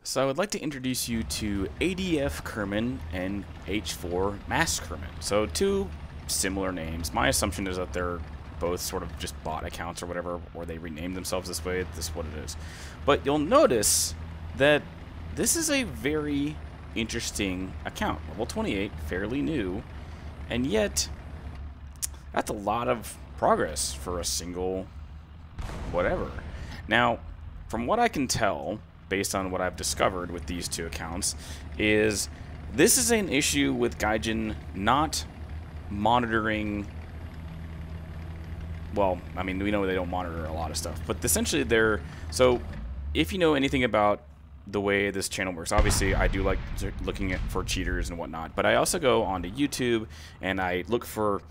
So I would like to introduce you to ADF Kerman and H4 Mass Kerman. So two similar names. My assumption is that they're both sort of just bot accounts or whatever, or they renamed themselves this way. This is what it is. But you'll notice that this is a very interesting account. Level 28, fairly new, and yet that's a lot of progress for a single whatever. Now, from what I can tell, based on what I've discovered with these two accounts, is this is an issue with Gaijin not monitoring. Well, I mean, we know they don't monitor a lot of stuff, but essentially they're... So, if you know anything about the way this channel works, obviously I do like looking for cheaters and whatnot, but I also go onto YouTube and I look for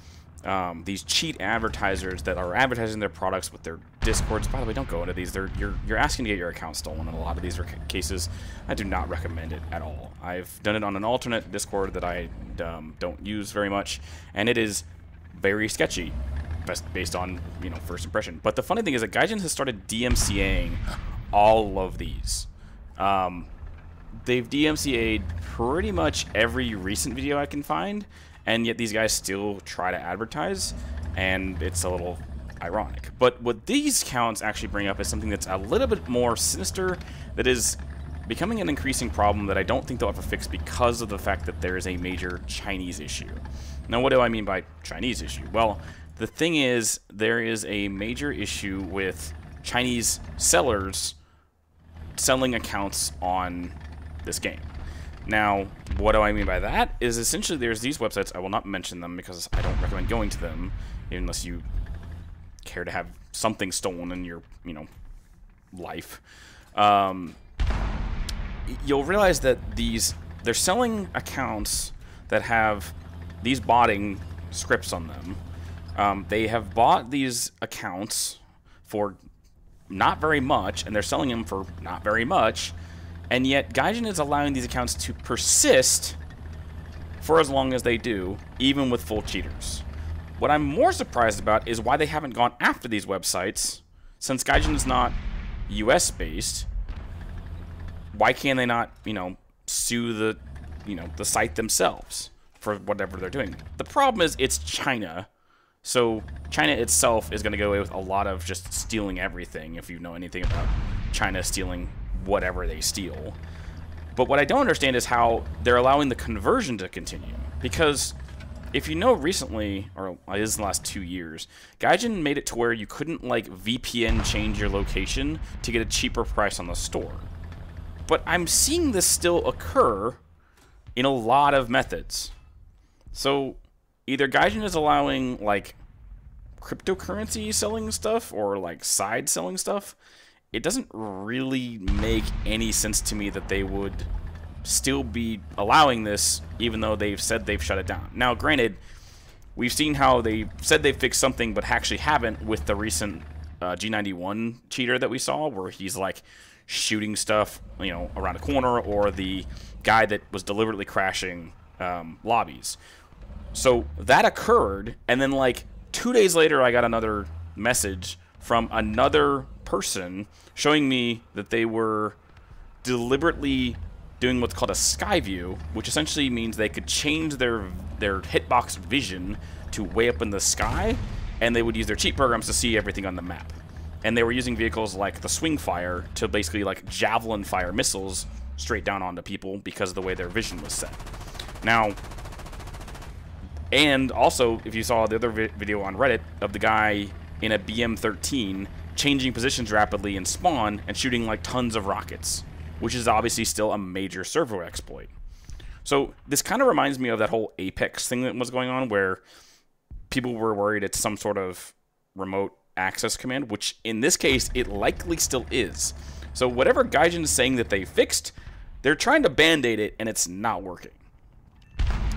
these cheat advertisers that are advertising their products with their discords. By the way, don't go into these. You're asking to get your account stolen in a lot of these cases. I do not recommend it at all. I've done it on an alternate discord that I don't use very much, and it is very sketchy, based on, you know, first impression. But the funny thing is that Gaijin has started DMCAing all of these. They've DMCA'd pretty much every recent video I can find, and yet these guys still try to advertise, and it's a little ironic. But what these counts actually bring up is something that's a little bit more sinister, that is becoming an increasing problem that I don't think they'll ever fix because of the fact that there is a major Chinese issue. Now, what do I mean by Chinese issue? Well, the thing is, there is a major issue with Chinese sellers selling accounts on this game. Now, what do I mean by that? Is essentially there's these websites, I will not mention them because I don't recommend going to them unless you care to have something stolen in your, you know, life. You'll realize that they're selling accounts that have these botting scripts on them. They have bought these accounts for not very much, and they're selling them for not very much, and yet Gaijin is allowing these accounts to persist for as long as they do, even with full cheaters. What I'm more surprised about is why they haven't gone after these websites, since Gaijin is not US based. Why can they not, you know, sue the, you know, the site themselves for whatever they're doing? The problem is it's China. So China itself is going to go away with a lot of just stealing everything, if you know anything about China stealing whatever they steal. But what I don't understand is how they're allowing the conversion to continue. Because if you know recently, or it is in the last 2 years, Gaijin made it to where you couldn't like VPN change your location to get a cheaper price on the store. But I'm seeing this still occur in a lot of methods. So either Gaijin is allowing like cryptocurrency selling stuff or like side selling stuff. It doesn't really make any sense to me that they would still be allowing this, even though they've said they've shut it down. Now, granted, we've seen how they said they fixed something, but actually haven't with the recent G91 cheater that we saw, where he's like shooting stuff, you know, around a corner, or the guy that was deliberately crashing lobbies. So that occurred, and then like 2 days later, I got another message from another person showing me that they were deliberately doing what's called a sky view, which essentially means they could change their hitbox vision to way up in the sky, and they would use their cheat programs to see everything on the map. And they were using vehicles like the swing fire to basically like javelin fire missiles straight down onto people because of the way their vision was set. Now, and also, if you saw the other video on Reddit of the guy in a BM-13 changing positions rapidly in spawn and shooting like tons of rockets, which is obviously still a major server exploit. So this kind of reminds me of that whole Apex thing that was going on, where people were worried it's some sort of remote access command, which in this case it likely still is. So whatever Gaijin is saying that they fixed, they're trying to band-aid it, and it's not working.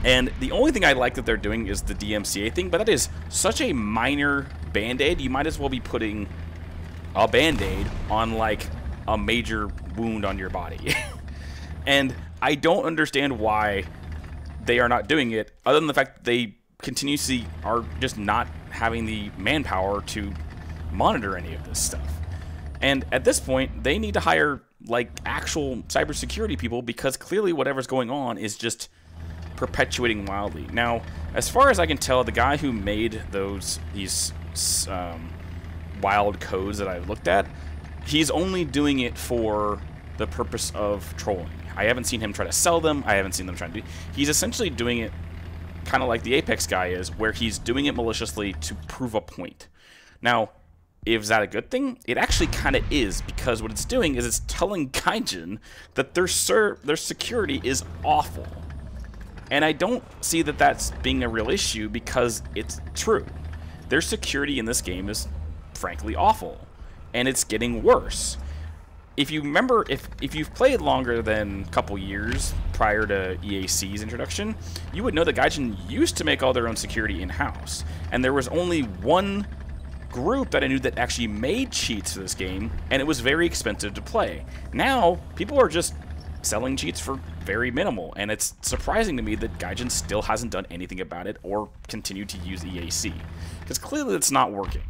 And the only thing I like that they're doing is the DMCA thing, but that is such a minor band-aid. You might as well be putting a band-aid on like a major wound on your body. And I don't understand why they are not doing it, other than the fact that they continuously are just not having the manpower to monitor any of this stuff. And at this point, they need to hire like actual cybersecurity people, because clearly whatever's going on is just perpetuating wildly. Now, as far as I can tell, the guy who made these wild codes that I've looked at, he's only doing it for the purpose of trolling. I haven't seen him try to sell them. I haven't seen them try to do. He's essentially doing it kind of like the Apex guy is, where he's doing it maliciously to prove a point. Now, is that a good thing? It actually kind of is, because what it's doing is it's telling Gaijin that their security is awful. And I don't see that that's being a real issue, because it's true. Their security in this game is frankly awful, and it's getting worse. If you remember, if you've played longer than a couple years prior to EAC's introduction, you would know that Gaijin used to make all their own security in-house, and there was only one group that I knew that actually made cheats for this game, and it was very expensive to play. Now, people are just selling cheats for very minimal, and it's surprising to me that Gaijin still hasn't done anything about it or continued to use EAC, because clearly it's not working.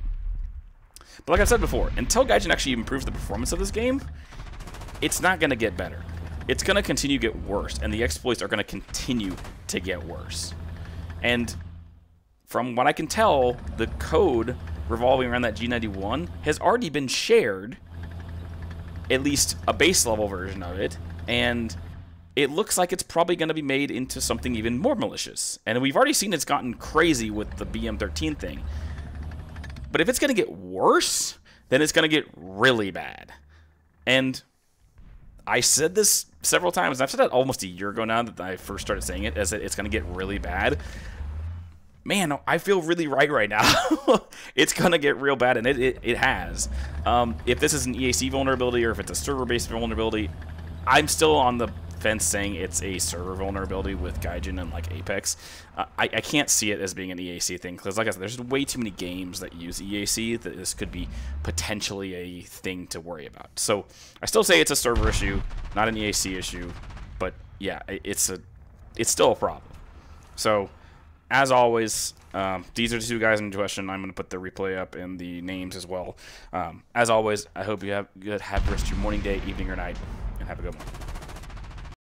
But like I said before, until Gaijin actually improves the performance of this game, it's not going to get better. It's going to continue to get worse, and the exploits are going to continue to get worse. And from what I can tell, the code revolving around that G91 has already been shared, at least a base level version of it, and it looks like it's probably going to be made into something even more malicious. And we've already seen it's gotten crazy with the BM13 thing. But if it's going to get worse, then it's going to get really bad. And I said this several times. I've said that almost a year ago now that I first started saying it, as it's going to get really bad. Man, I feel really right now. It's going to get real bad, and it has. If this is an EAC vulnerability or if it's a server-based vulnerability, I'm still on the fence saying it's a server vulnerability with Gaijin and like Apex. I can't see it as being an EAC thing, because like I said, there's way too many games that use EAC that this could be potentially a thing to worry about. So I still say it's a server issue, not an EAC issue, but yeah, it's still a problem. So as always, these are the two guys in question. I'm going to put the replay up and the names as well. As always, I hope you have the rest of your morning, day, evening, or night, and have a good one.